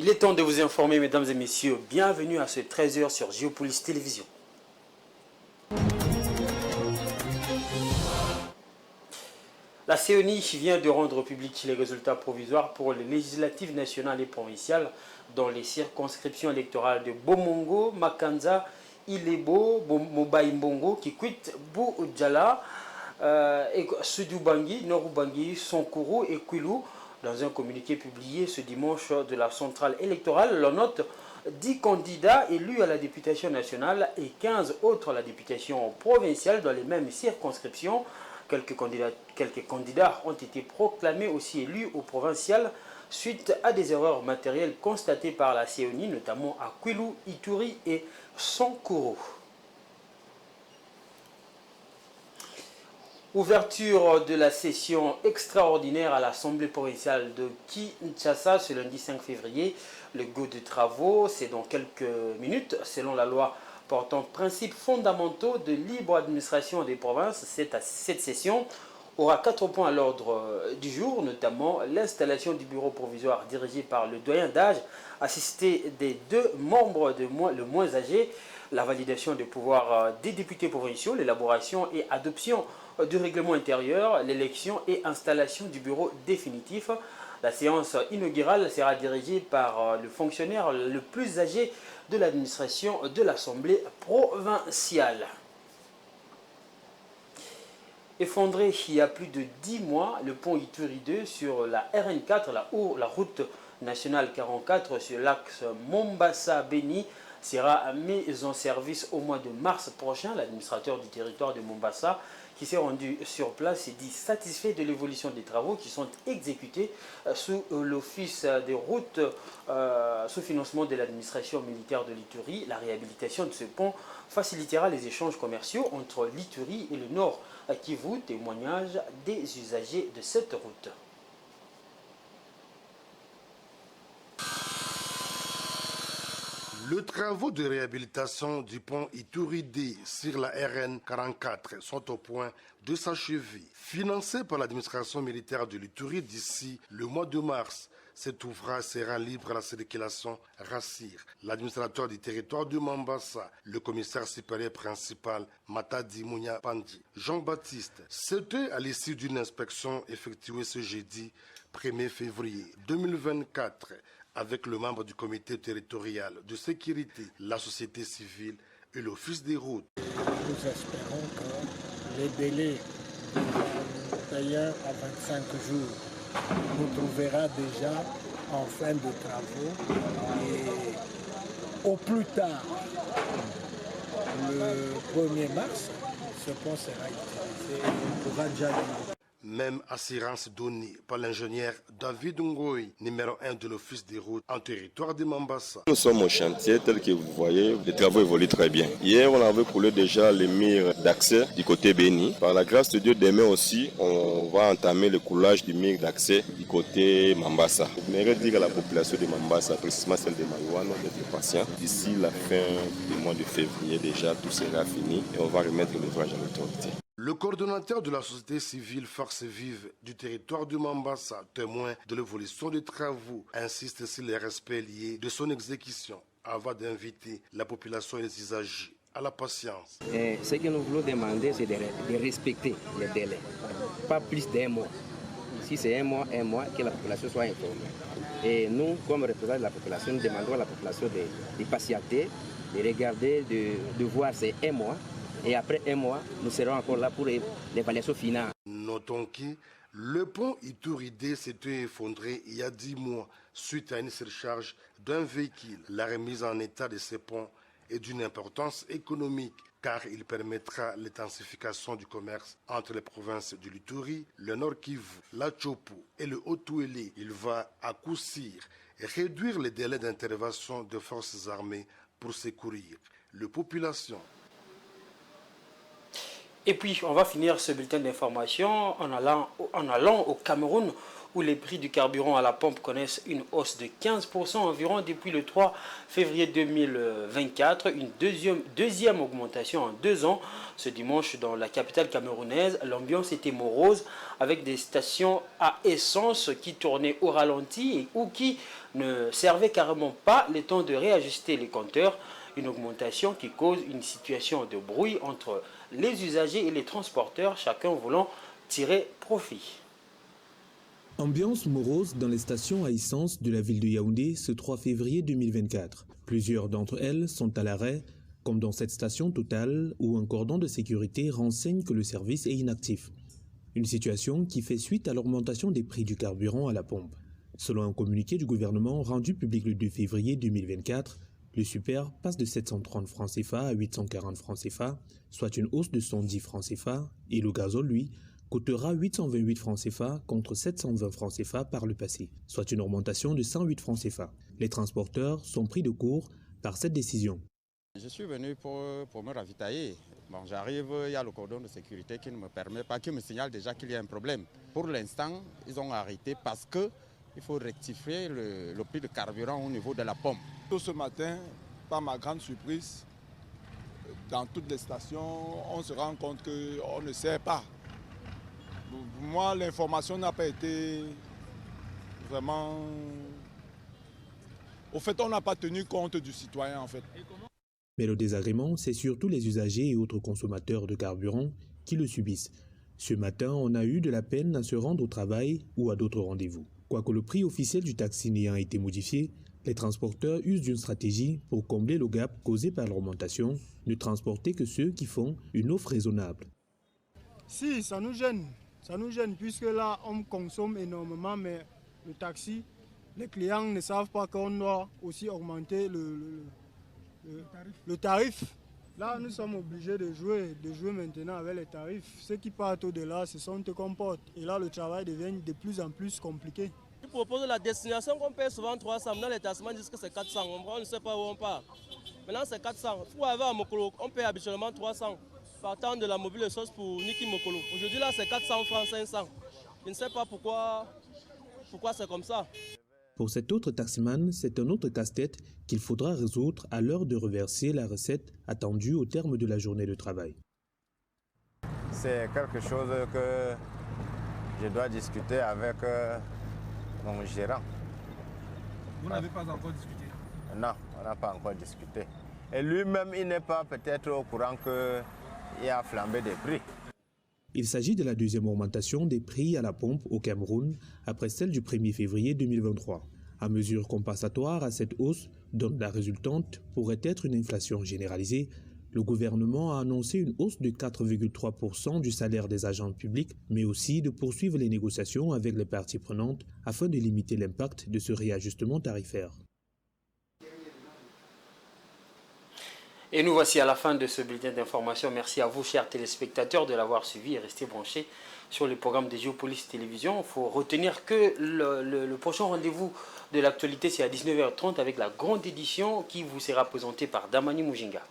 Il est temps de vous informer, mesdames et messieurs. Bienvenue à ce 13h sur Géopolis Télévision. La CENI vient de rendre public les résultats provisoires pour les législatives nationales et provinciales dans les circonscriptions électorales de Bomongo, Makanza, Ilebo, Mobaïmbongo, Kikwit, Boudjala, Sudoubangi, Norubangi, Sonkuru et Kwilu. Dans un communiqué publié ce dimanche de la centrale électorale, l'on note 10 candidats élus à la députation nationale et 15 autres à la députation provinciale dans les mêmes circonscriptions. Quelques candidats ont été proclamés aussi élus au provincial suite à des erreurs matérielles constatées par la CENI, notamment à Kwilu, Ituri et Sonkuru. Ouverture de la session extraordinaire à l'Assemblée provinciale de Kinshasa ce lundi 5 février. Le go de travaux, c'est dans quelques minutes, selon la loi portant principes fondamentaux de libre administration des provinces. Cette session aura 4 points à l'ordre du jour, notamment l'installation du bureau provisoire dirigé par le doyen d'âge, assisté des 2 membres le moins âgés, la validation des pouvoirs des députés provinciaux, l'élaboration et adoption du règlement intérieur, l'élection et installation du bureau définitif. La séance inaugurale sera dirigée par le fonctionnaire le plus âgé de l'administration de l'Assemblée provinciale. Effondré il y a plus de 10 mois, le pont Ituri 2 sur la RN4, la route nationale 44 sur l'axe Mombasa-Beni, sera mis en service au mois de mars prochain. L'administrateur du territoire de Mombasa, qui s'est rendu sur place, est dit satisfait de l'évolution des travaux qui sont exécutés sous l'Office des routes, sous financement de l'administration militaire de l'Ituri. La réhabilitation de ce pont facilitera les échanges commerciaux entre l'Ituri et le Nord Kivu, témoignage des usagers de cette route. Les travaux de réhabilitation du pont Ituri D sur la RN 44 sont au point de s'achever. Financé par l'administration militaire de l'Ituri d'ici le mois de mars, cet ouvrage sera libre à la circulation Rassir. L'administrateur du territoire de Mombasa, le commissaire supérieur principal Matadi Mounia Pandi, Jean-Baptiste, c'était à l'issue d'une inspection effectuée ce jeudi 1er février 2024 avec le membre du comité territorial de sécurité, la société civile et l'office des routes. Nous espérons que les délais de 21 à 25 jours nous trouvera déjà en fin de travaux et au plus tard, le 1er mars, ce pont sera utilisé pour Radjali. Même assurance donnée par l'ingénieur David Ngoy, numéro 1 de l'Office des routes en territoire de Mombasa. Nous sommes au chantier, tel que vous voyez, les travaux évoluent très bien. Hier, on avait coulé déjà les murs d'accès du côté Beni. Par la grâce de Dieu, demain aussi, on va entamer le coulage du mur d'accès du côté Mombasa. Je voudrais dire à la population de Mombasa, précisément celle de Maïwana, d'être patient. D'ici la fin du mois de février, déjà, tout sera fini et on va remettre l'ouvrage à l'autorité. Le coordonnateur de la société civile Force Vive du territoire de Mombasa, témoin de l'évolution des travaux, insiste sur les respects liés de son exécution avant d'inviter la population et les usagers à la patience. Ce que nous voulons demander, c'est de respecter les délais, pas plus d'1 mois. Si c'est un mois, que la population soit informée. Et nous, comme représentants de la population, nous demandons à la population de patienter, de regarder, de voir ces 1 mois. Et après 1 mois, nous serons encore là pour l'évaluation finale. Notons que le pont Ituri D s'était effondré il y a 10 mois suite à une surcharge d'un véhicule. La remise en état de ce pont est d'une importance économique car il permettra l'intensification du commerce entre les provinces de l'Ituri, le Nord Kivu, la Chopo et le Haut-Touélé. Il va à coup sûr réduire les délais d'intervention des forces armées pour secourir les populations. Et puis, on va finir ce bulletin d'information en allant au Cameroun, où les prix du carburant à la pompe connaissent une hausse de 15% environ depuis le 3 février 2024, une deuxième augmentation en 2 ans. Ce dimanche, dans la capitale camerounaise, l'ambiance était morose avec des stations à essence qui tournaient au ralenti ou qui ne servaient carrément pas le temps de réajuster les compteurs. Une augmentation qui cause une situation de bruit entre les usagers et les transporteurs, chacun voulant tirer profit. Ambiance morose dans les stations à essence de la ville de Yaoundé ce 3 février 2024. Plusieurs d'entre elles sont à l'arrêt, comme dans cette station Total où un cordon de sécurité renseigne que le service est inactif. Une situation qui fait suite à l'augmentation des prix du carburant à la pompe. Selon un communiqué du gouvernement rendu public le 2 février 2024, le super passe de 730 francs CFA à 840 francs CFA, soit une hausse de 110 francs CFA, et le gazole, lui, coûtera 828 francs CFA contre 720 francs CFA par le passé, soit une augmentation de 108 francs CFA. Les transporteurs sont pris de court par cette décision. Je suis venu pour me ravitailler. Bon, j'arrive, il y a le cordon de sécurité qui ne me permet pas, qui me signale déjà qu'il y a un problème. Pour l'instant, ils ont arrêté parce qu'il faut rectifier le prix de carburant au niveau de la pompe. Tout ce matin, par ma grande surprise, dans toutes les stations, on se rend compte qu'on ne sait pas. Pour moi, l'information n'a pas été vraiment... Au fait, on n'a pas tenu compte du citoyen, en fait. Mais le désagrément, c'est surtout les usagers et autres consommateurs de carburant qui le subissent. Ce matin, on a eu de la peine à se rendre au travail ou à d'autres rendez-vous. Quoique le prix officiel du taxi n'ayant été modifié, les transporteurs usent d'une stratégie pour combler le gap causé par l'augmentation, ne transporter que ceux qui font une offre raisonnable. Si, ça nous gêne. Ça nous gêne puisque là, on consomme énormément, mais le taxi, les clients ne savent pas qu'on doit aussi augmenter le tarif. Là, nous sommes obligés de jouer maintenant avec les tarifs. Ceux qui partent au-delà, ce sont eux qu'on porte. Et là, le travail devient de plus en plus compliqué. Ils proposent la destination qu'on paye souvent 300. Maintenant, les tassements disent que c'est 400. On ne sait pas où on part. Maintenant, c'est 400. Pour arriver à Mokolo, on paye habituellement 300. Partant de la mobile sauce pour Niki Mokolo. Aujourd'hui, là, c'est 400 francs, 500. Je ne sais pas pourquoi c'est comme ça. Pour cet autre taximan, c'est un autre casse-tête qu'il faudra résoudre à l'heure de reverser la recette attendue au terme de la journée de travail. C'est quelque chose que je dois discuter avec mon gérant. Vous n'avez pas encore discuté? Non, on n'a pas encore discuté. Et lui-même, il n'est pas peut-être au courant qu'il y a flambé des prix. Il s'agit de la deuxième augmentation des prix à la pompe au Cameroun après celle du 1er février 2023. À mesure compensatoire à cette hausse, dont la résultante pourrait être une inflation généralisée, le gouvernement a annoncé une hausse de 4,3% du salaire des agents publics, mais aussi de poursuivre les négociations avec les parties prenantes afin de limiter l'impact de ce réajustement tarifaire. Et nous voici à la fin de ce bulletin d'information. Merci à vous, chers téléspectateurs, de l'avoir suivi et restez branchés sur le programme de Géopolis Télévision. Il faut retenir que le prochain rendez-vous de l'actualité, c'est à 19h30 avec la grande édition qui vous sera présentée par Damani Mujinga.